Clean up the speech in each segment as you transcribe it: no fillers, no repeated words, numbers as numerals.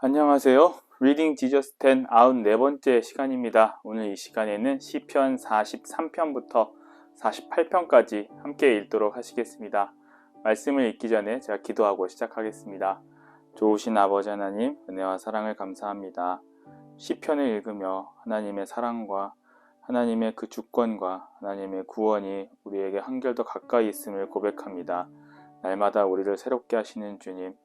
안녕하세요. 리딩 지저스 10 94번째 시간입니다. 오늘 이 시간에는 시편 43편부터 48편까지 함께 읽도록 하시겠습니다. 말씀을 읽기 전에 제가 기도하고 시작하겠습니다. 좋으신 아버지 하나님, 은혜와 사랑을 감사합니다. 시편을 읽으며 하나님의 사랑과 하나님의 그 주권과 하나님의 구원이 우리에게 한결 더 가까이 있음을 고백합니다. 날마다 우리를 새롭게 하시는 주님,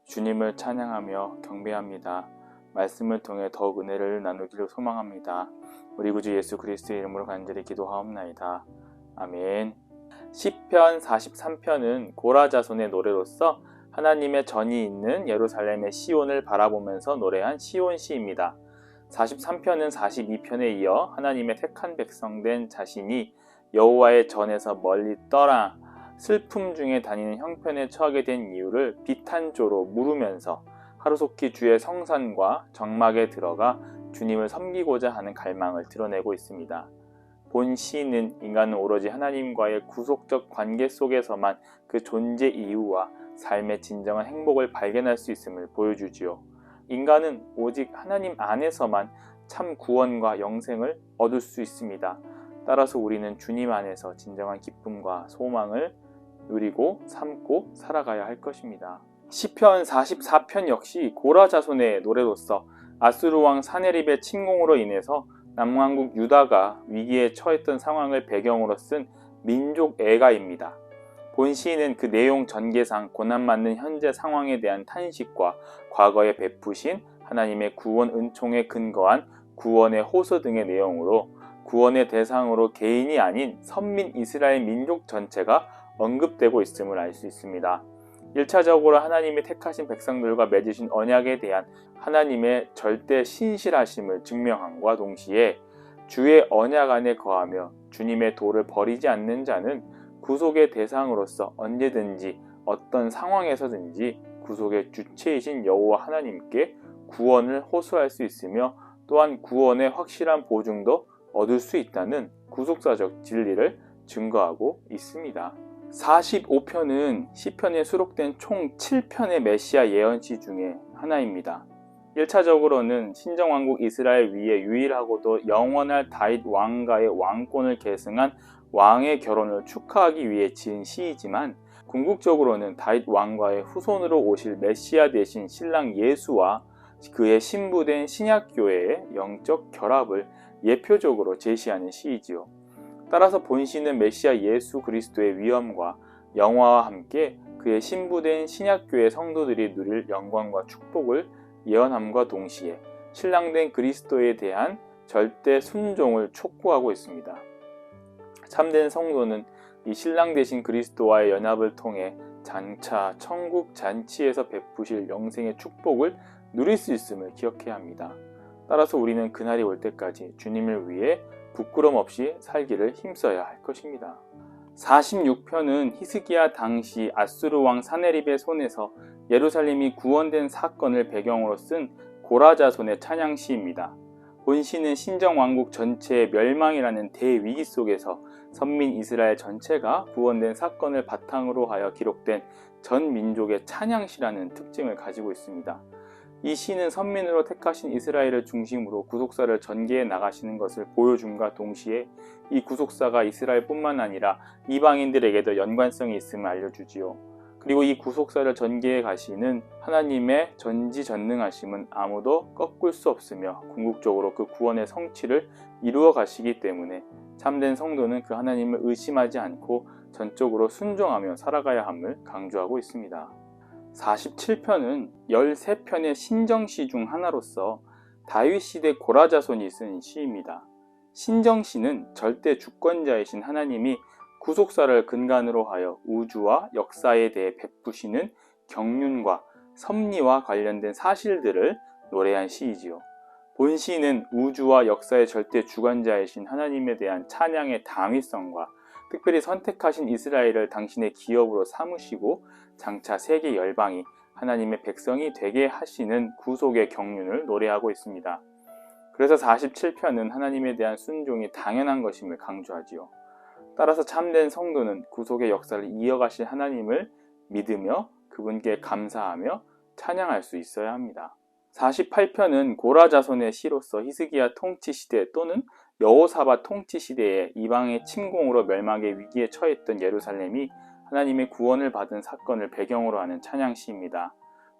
주님을 찬양하며 경배합니다. 말씀을 통해 더욱 은혜를 나누기를 소망합니다. 우리 구주 예수 그리스도의 이름으로 간절히 기도하옵나이다. 아멘. 시편 43편은 고라 자손의 노래로서 하나님의 전이 있는 예루살렘의 시온을 바라보면서 노래한 시온시입니다. 43편은 42편에 이어 하나님의 택한 백성된 자신이 여호와의 전에서 멀리 떠나 슬픔 중에 다니는 형편에 처하게 된 이유를 비탄조로 물으면서 하루속히 주의 성산과 정막에 들어가 주님을 섬기고자 하는 갈망을 드러내고 있습니다. 본 시인은 인간은 오로지 하나님과의 구속적 관계 속에서만 그 존재 이유와 삶의 진정한 행복을 발견할 수 있음을 보여주지요. 인간은 오직 하나님 안에서만 참 구원과 영생을 얻을 수 있습니다. 따라서 우리는 주님 안에서 진정한 기쁨과 소망을 누리고 삶고 살아가야 할 것입니다. 시편 44편 역시 고라 자손의 노래로서 아수르 왕 사네립의 침공으로 인해서 남왕국 유다가 위기에 처했던 상황을 배경으로 쓴 민족 애가입니다. 본 시인은 그 내용 전개상 고난받는 현재 상황에 대한 탄식과 과거에 베푸신 하나님의 구원 은총에 근거한 구원의 호소 등의 내용으로 구원의 대상으로 개인이 아닌 선민 이스라엘 민족 전체가 언급되고 있음을 알 수 있습니다. 1차적으로 하나님이 택하신 백성들과 맺으신 언약에 대한 하나님의 절대 신실하심을 증명함과 동시에 주의 언약 안에 거하며 주님의 도를 버리지 않는 자는 구속의 대상으로서 언제든지 어떤 상황에서든지 구속의 주체이신 여호와 하나님께 구원을 호소할 수 있으며 또한 구원의 확실한 보증도 얻을 수 있다는 구속사적 진리를 증거하고 있습니다. 45편은 시편에 수록된 총 7편의 메시아 예언시 중에 하나입니다. 1차적으로는 신정왕국 이스라엘 위에 유일하고도 영원할 다윗 왕가의 왕권을 계승한 왕의 결혼을 축하하기 위해 지은 시이지만 궁극적으로는 다윗 왕가의 후손으로 오실 메시아 되신 신랑 예수와 그의 신부된 신약교회의 영적 결합을 예표적으로 제시하는 시이지요. 따라서 본시는 메시아 예수 그리스도의 위엄과 영화와 함께 그의 신부된 신약교회 성도들이 누릴 영광과 축복을 예언함과 동시에 신랑된 그리스도에 대한 절대 순종을 촉구하고 있습니다. 참된 성도는 이 신랑 되신 그리스도와의 연합을 통해 장차 천국 잔치에서 베푸실 영생의 축복을 누릴 수 있음을 기억해야 합니다. 따라서 우리는 그날이 올 때까지 주님을 위해 부끄럼 없이 살기를 힘써야 할 것입니다. 46편은 히스기야 당시 아수르 왕 사네립의 손에서 예루살렘이 구원된 사건을 배경으로 쓴 고라 자손의 찬양시입니다. 본 시는 신정왕국 전체의 멸망이라는 대위기 속에서 선민 이스라엘 전체가 구원된 사건을 바탕으로 하여 기록된 전 민족의 찬양시라는 특징을 가지고 있습니다. 이 시는 선민으로 택하신 이스라엘을 중심으로 구속사를 전개해 나가시는 것을 보여줌과 동시에 이 구속사가 이스라엘뿐만 아니라 이방인들에게도 연관성이 있음을 알려주지요. 그리고 이 구속사를 전개해 가시는 하나님의 전지전능하심은 아무도 꺾을 수 없으며 궁극적으로 그 구원의 성취를 이루어 가시기 때문에 참된 성도는 그 하나님을 의심하지 않고 전적으로 순종하며 살아가야 함을 강조하고 있습니다. 47편은 13편의 신정시 중 하나로서 다윗 시대 고라 자손이 쓴 시입니다. 신정시는 절대 주권자이신 하나님이 구속사를 근간으로 하여 우주와 역사에 대해 베푸시는 경륜과 섭리와 관련된 사실들을 노래한 시이지요. 본 시는 우주와 역사의 절대 주관자이신 하나님에 대한 찬양의 당위성과 특별히 선택하신 이스라엘을 당신의 기업으로 삼으시고 장차 세계 열방이 하나님의 백성이 되게 하시는 구속의 경륜을 노래하고 있습니다. 그래서 47편은 하나님에 대한 순종이 당연한 것임을 강조하지요. 따라서 참된 성도는 구속의 역사를 이어가실 하나님을 믿으며 그분께 감사하며 찬양할 수 있어야 합니다. 48편은 고라 자손의 시로서 히스기야 통치 시대 또는 여호사밧 통치 시대에 이방의 침공으로 멸망의 위기에 처했던 예루살렘이 하나님의 구원을 받은 사건을 배경으로 하는 찬양시입니다.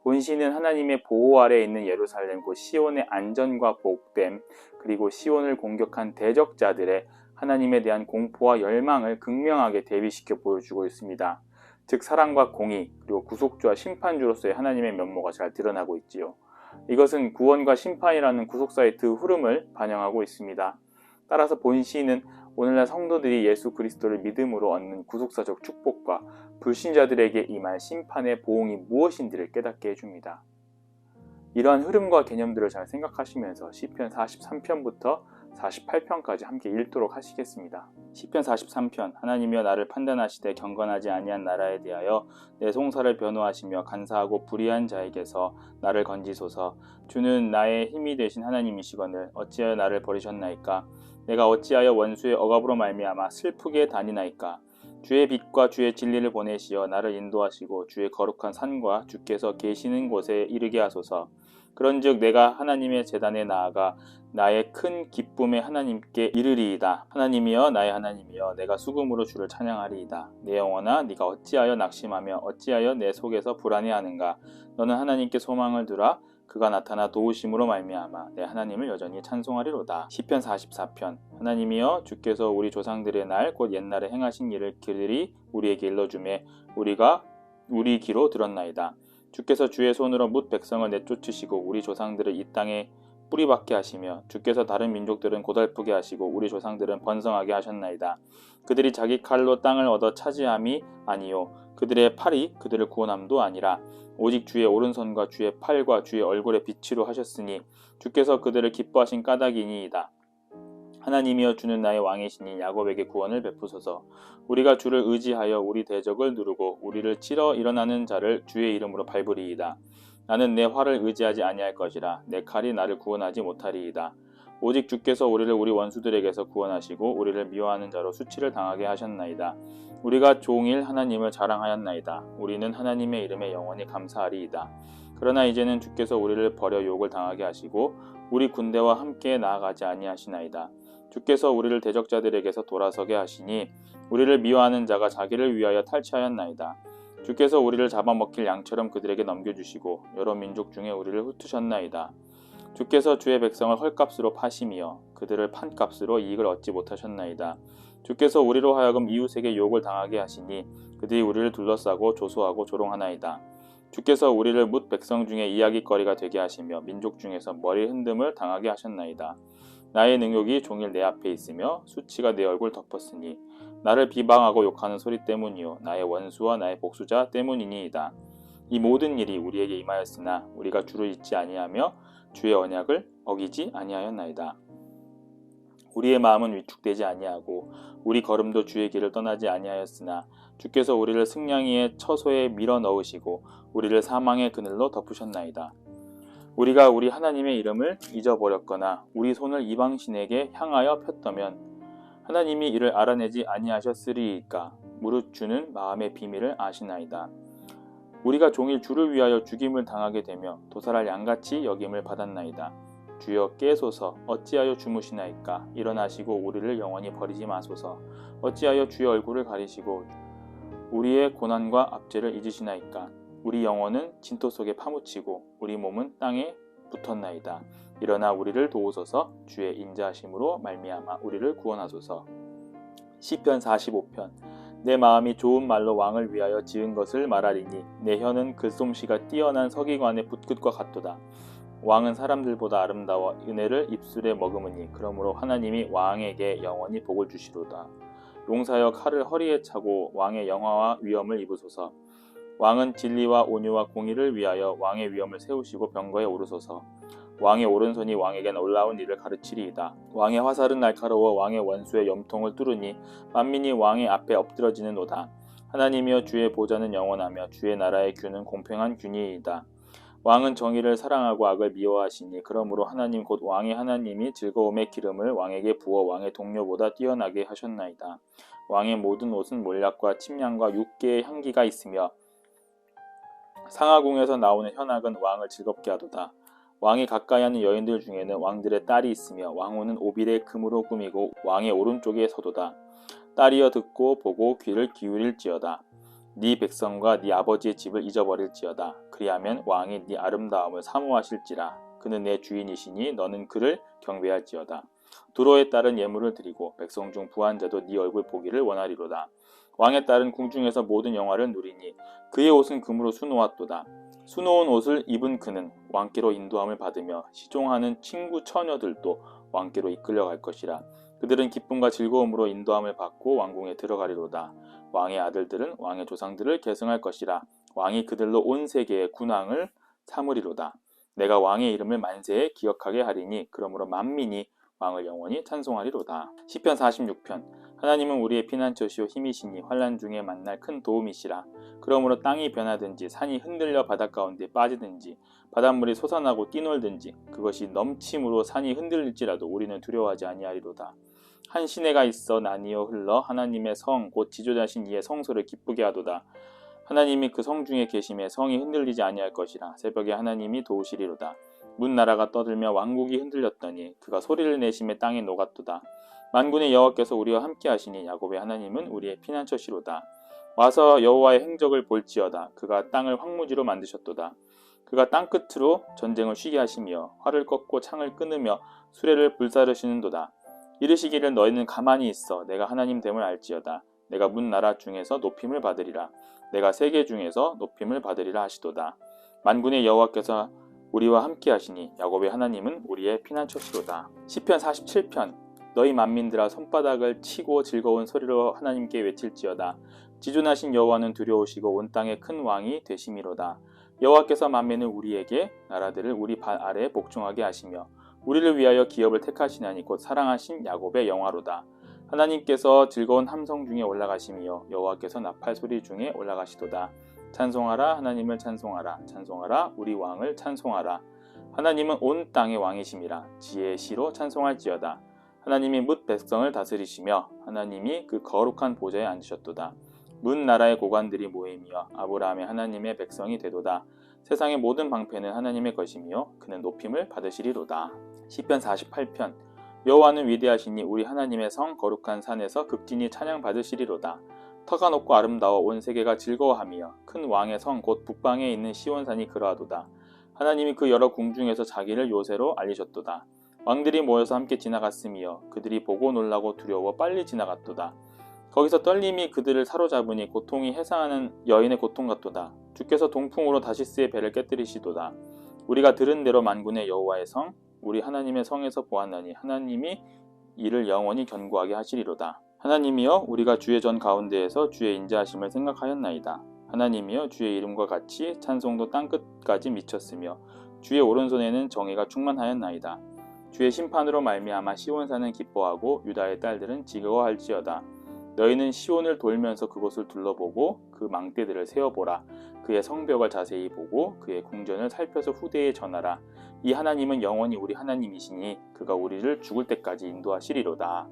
본시는 하나님의 보호 아래에 있는 예루살렘 곧 시온의 안전과 복됨, 그리고 시온을 공격한 대적자들의 하나님에 대한 공포와 열망을 극명하게 대비시켜 보여주고 있습니다. 즉 사랑과 공의, 그리고 구속주와 심판주로서의 하나님의 면모가 잘 드러나고 있지요. 이것은 구원과 심판이라는 구속사의 두 흐름을 반영하고 있습니다. 따라서 본시는 오늘날 성도들이 예수 그리스도를 믿음으로 얻는 구속사적 축복과 불신자들에게 임할 심판의 보응이 무엇인지를 깨닫게 해줍니다. 이러한 흐름과 개념들을 잘 생각하시면서 시편 43편부터 48편까지 함께 읽도록 하시겠습니다. 시편 43편. 하나님이여 나를 판단하시되 경건하지 아니한 나라에 대하여 내 송사를 변호하시며 간사하고 불의한 자에게서 나를 건지소서. 주는 나의 힘이 되신 하나님이시거늘 어찌하여 나를 버리셨나이까. 내가 어찌하여 원수의 억압으로 말미암아 슬프게 다니나이까. 주의 빛과 주의 진리를 보내시어 나를 인도하시고 주의 거룩한 산과 주께서 계시는 곳에 이르게 하소서. 그런즉 내가 하나님의 제단에 나아가 나의 큰 기쁨의 하나님께 이르리이다. 하나님이여 나의 하나님이여 내가 수금으로 주를 찬양하리이다. 내 영혼아 네가 어찌하여 낙심하며 어찌하여 내 속에서 불안해하는가. 너는 하나님께 소망을 두라. 그가 나타나 도우심으로 말미암아 내 하나님을 여전히 찬송하리로다. 시편 44편. 하나님이여 주께서 우리 조상들의 날 곧 옛날에 행하신 일을 그들이 우리에게 일러주매 우리가 우리 귀로 들었나이다. 주께서 주의 손으로 뭇 백성을 내쫓으시고 우리 조상들을 이 땅에 뿌리박게 하시며 주께서 다른 민족들은 고달프게 하시고 우리 조상들은 번성하게 하셨나이다. 그들이 자기 칼로 땅을 얻어 차지함이 아니요 그들의 팔이 그들을 구원함도 아니라 오직 주의 오른손과 주의 팔과 주의 얼굴의 빛으로 하셨으니 주께서 그들을 기뻐하신 까닭이니이다. 하나님이여 주는 나의 왕이시니 야곱에게 구원을 베푸소서. 우리가 주를 의지하여 우리 대적을 누르고 우리를 치러 일어나는 자를 주의 이름으로 밟으리이다. 나는 내 활을 의지하지 아니할 것이라 내 칼이 나를 구원하지 못하리이다. 오직 주께서 우리를 우리 원수들에게서 구원하시고 우리를 미워하는 자로 수치를 당하게 하셨나이다. 우리가 종일 하나님을 자랑하였나이다. 우리는 하나님의 이름에 영원히 감사하리이다. 그러나 이제는 주께서 우리를 버려 욕을 당하게 하시고 우리 군대와 함께 나아가지 아니하시나이다. 주께서 우리를 대적자들에게서 돌아서게 하시니 우리를 미워하는 자가 자기를 위하여 탈취하였나이다. 주께서 우리를 잡아먹힐 양처럼 그들에게 넘겨주시고 여러 민족 중에 우리를 흩으셨나이다. 주께서 주의 백성을 헐값으로 파심이여 그들을 판값으로 이익을 얻지 못하셨나이다. 주께서 우리로 하여금 이웃에게 욕을 당하게 하시니 그들이 우리를 둘러싸고 조소하고 조롱하나이다. 주께서 우리를 뭇 백성 중에 이야깃거리가 되게 하시며 민족 중에서 머리 흔듦을 당하게 하셨나이다. 나의 능욕이 종일 내 앞에 있으며 수치가 내 얼굴 덮었으니 나를 비방하고 욕하는 소리 때문이요 나의 원수와 나의 복수자 때문이니이다. 이 모든 일이 우리에게 임하였으나 우리가 주를 잊지 아니하며 주의 언약을 어기지 아니하였나이다. 우리의 마음은 위축되지 아니하고 우리 걸음도 주의 길을 떠나지 아니하였으나 주께서 우리를 승냥이의 처소에 밀어 넣으시고 우리를 사망의 그늘로 덮으셨나이다. 우리가 우리 하나님의 이름을 잊어버렸거나 우리 손을 이방신에게 향하여 폈다면 하나님이 이를 알아내지 아니하셨으리이까. 무릇 주는 마음의 비밀을 아시나이다. 우리가 종일 주를 위하여 죽임을 당하게 되며 도살할 양같이 여김을 받았나이다. 주여 깨소서. 어찌하여 주무시나이까. 일어나시고 우리를 영원히 버리지 마소서. 어찌하여 주의 얼굴을 가리시고 우리의 고난과 압제를 잊으시나이까. 우리 영혼은 진토 속에 파묻히고 우리 몸은 땅에 붙었나이다. 일어나 우리를 도우소서. 주의 인자하심으로 말미암아 우리를 구원하소서. 시편 45편. 내 마음이 좋은 말로 왕을 위하여 지은 것을 말하리니 내 혀는 글솜씨가 뛰어난 서기관의 붓끝과 같도다. 왕은 사람들보다 아름다워 은혜를 입술에 머금으니 그러므로 하나님이 왕에게 영원히 복을 주시로다. 용사여 칼을 허리에 차고 왕의 영화와 위엄을 입으소서. 왕은 진리와 온유와 공의를 위하여 왕의 위엄을 세우시고 병거에 오르소서. 왕의 오른손이 왕에게 놀라운 일을 가르치리이다. 왕의 화살은 날카로워 왕의 원수의 염통을 뚫으니 만민이 왕의 앞에 엎드러지는도다. 하나님이여 주의 보좌는 영원하며 주의 나라의 규는 공평한 균이이다. 왕은 정의를 사랑하고 악을 미워하시니 그러므로 하나님 곧 왕의 하나님이 즐거움의 기름을 왕에게 부어 왕의 동료보다 뛰어나게 하셨나이다. 왕의 모든 옷은 몰약과 침량과 육개의 향기가 있으며 상하궁에서 나오는 현악은 왕을 즐겁게 하도다. 왕이 가까이 하는 여인들 중에는 왕들의 딸이 있으며 왕후는 오빌의 금으로 꾸미고 왕의 오른쪽에 서도다. 딸이여 듣고 보고 귀를 기울일지어다. 네 백성과 네 아버지의 집을 잊어버릴지어다. 그리하면 왕이 네 아름다움을 사모하실지라. 그는 내 주인이시니 너는 그를 경배할지어다. 두로의 딸은 예물을 드리고 백성 중 부한 자도 네 얼굴 보기를 원하리로다. 왕의 딸은 궁중에서 모든 영화를 누리니 그의 옷은 금으로 수놓았도다. 수놓은 옷을 입은 그는 왕께로 인도함을 받으며 시종하는 친구 처녀들도 왕께로 이끌려갈 것이라. 그들은 기쁨과 즐거움으로 인도함을 받고 왕궁에 들어가리로다. 왕의 아들들은 왕의 조상들을 계승할 것이라. 왕이 그들로 온 세계의 군왕을 삼으리로다. 내가 왕의 이름을 만세에 기억하게 하리니 그러므로 만민이 왕을 영원히 찬송하리로다. 시편 46편. 하나님은 우리의 피난처시오 힘이시니 환난 중에 만날 큰 도움이시라. 그러므로 땅이 변하든지 산이 흔들려 바닷가운데 빠지든지 바닷물이 솟아나고 뛰놀든지 그것이 넘침으로 산이 흔들릴지라도 우리는 두려워하지 아니하리로다. 한 시내가 있어 나뉘어 흘러 하나님의 성 곧 지존하신 이의 성소를 기쁘게 하도다. 하나님이 그 성 중에 계심에 성이 흔들리지 아니할 것이라. 새벽에 하나님이 도우시리로다. 문 나라가 떠들며 왕국이 흔들렸더니 그가 소리를 내심에 땅에 녹았도다. 만군의 여호와께서 우리와 함께 하시니 야곱의 하나님은 우리의 피난처시로다. 와서 여호와의 행적을 볼지어다. 그가 땅을 황무지로 만드셨도다. 그가 땅끝으로 전쟁을 쉬게 하시며 활을 꺾고 창을 끊으며 수레를 불사르시는도다. 이르시기를 너희는 가만히 있어 내가 하나님 됨을 알지어다. 내가 문 나라 중에서 높임을 받으리라. 내가 세계 중에서 높임을 받으리라 하시도다. 만군의 여호와께서 우리와 함께 하시니 야곱의 하나님은 우리의 피난처시로다. 시편 47편. 너희 만민들아 손바닥을 치고 즐거운 소리로 하나님께 외칠지어다. 지존하신 여호와는 두려우시고 온 땅의 큰 왕이 되심이로다. 여호와께서 만민을 우리에게 나라들을 우리 발 아래에 복종하게 하시며 우리를 위하여 기업을 택하시나니 곧 사랑하신 야곱의 영화로다. 하나님께서 즐거운 함성 중에 올라가시며 여호와께서 나팔 소리 중에 올라가시도다. 찬송하라 하나님을 찬송하라. 찬송하라 우리 왕을 찬송하라. 하나님은 온 땅의 왕이심이라. 지혜의 시로 찬송할지어다. 하나님이 뭇 백성을 다스리시며 하나님이 그 거룩한 보좌에 앉으셨도다. 문 나라의 고관들이 모임이여 아브라함의 하나님의 백성이 되도다. 세상의 모든 방패는 하나님의 것이며 그는 높임을 받으시리로다. 시편 48편. 여호와는 위대하시니 우리 하나님의 성 거룩한 산에서 극진히 찬양 받으시리로다. 터가 높고 아름다워 온 세계가 즐거워하며 큰 왕의 성 곧 북방에 있는 시온산이 그러하도다. 하나님이 그 여러 궁중에서 자기를 요새로 알리셨도다. 왕들이 모여서 함께 지나갔으며 그들이 보고 놀라고 두려워 빨리 지나갔도다. 거기서 떨림이 그들을 사로잡으니 고통이 해상하는 여인의 고통 같도다. 주께서 동풍으로 다시스의 배를 깨뜨리시도다. 우리가 들은 대로 만군의 여호와의 성 우리 하나님의 성에서 보았나니 하나님이 이를 영원히 견고하게 하시리로다. 하나님이여 우리가 주의 전 가운데에서 주의 인자하심을 생각하였나이다. 하나님이여 주의 이름과 같이 찬송도 땅끝까지 미쳤으며 주의 오른손에는 정의가 충만하였나이다. 주의 심판으로 말미암아 시온산은 기뻐하고 유다의 딸들은 즐거워할지어다. 너희는 시온을 돌면서 그곳을 둘러보고 그 망대들을 세어보라. 그의 성벽을 자세히 보고 그의 궁전을 살펴서 후대에 전하라. 이 하나님은 영원히 우리 하나님이시니 그가 우리를 죽을 때까지 인도하시리로다.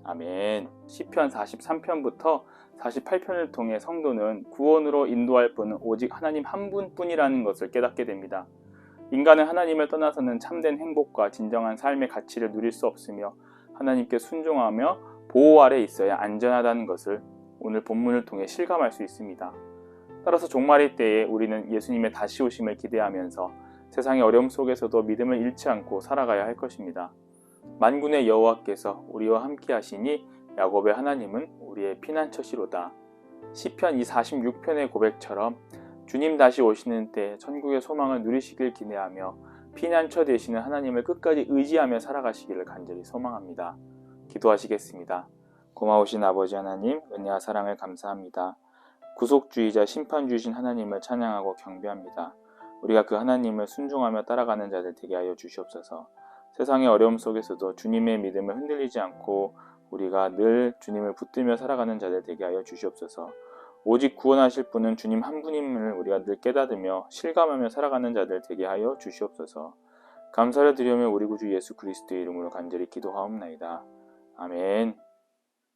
아멘. 시편 43편부터 48편을 통해 성도는 구원으로 인도할 분은 오직 하나님 한 분뿐이라는 것을 깨닫게 됩니다. 인간은 하나님을 떠나서는 참된 행복과 진정한 삶의 가치를 누릴 수 없으며 하나님께 순종하며 보호 아래 있어야 안전하다는 것을 오늘 본문을 통해 실감할 수 있습니다. 따라서 종말의 때에 우리는 예수님의 다시 오심을 기대하면서 세상의 어려움 속에서도 믿음을 잃지 않고 살아가야 할 것입니다. 만군의 여호와께서 우리와 함께 하시니 야곱의 하나님은 우리의 피난처시로다. 시편 이 46편의 고백처럼 주님 다시 오시는 때 천국의 소망을 누리시길 기대하며 피난처 되시는 하나님을 끝까지 의지하며 살아가시기를 간절히 소망합니다. 기도하시겠습니다. 고마우신 아버지 하나님, 은혜와 사랑을 감사합니다. 구속주의자 심판주이신 하나님을 찬양하고 경배합니다. 우리가 그 하나님을 순종하며 따라가는 자들 되게 하여 주시옵소서. 세상의 어려움 속에서도 주님의 믿음을 흔들리지 않고 우리가 늘 주님을 붙들며 살아가는 자들 되게 하여 주시옵소서. 오직 구원하실 분은 주님 한 분임을 우리가 늘 깨닫으며 실감하며 살아가는 자들 되게 하여 주시옵소서. 감사를 드리며 우리 구주 예수 그리스도의 이름으로 간절히 기도하옵나이다. 아멘.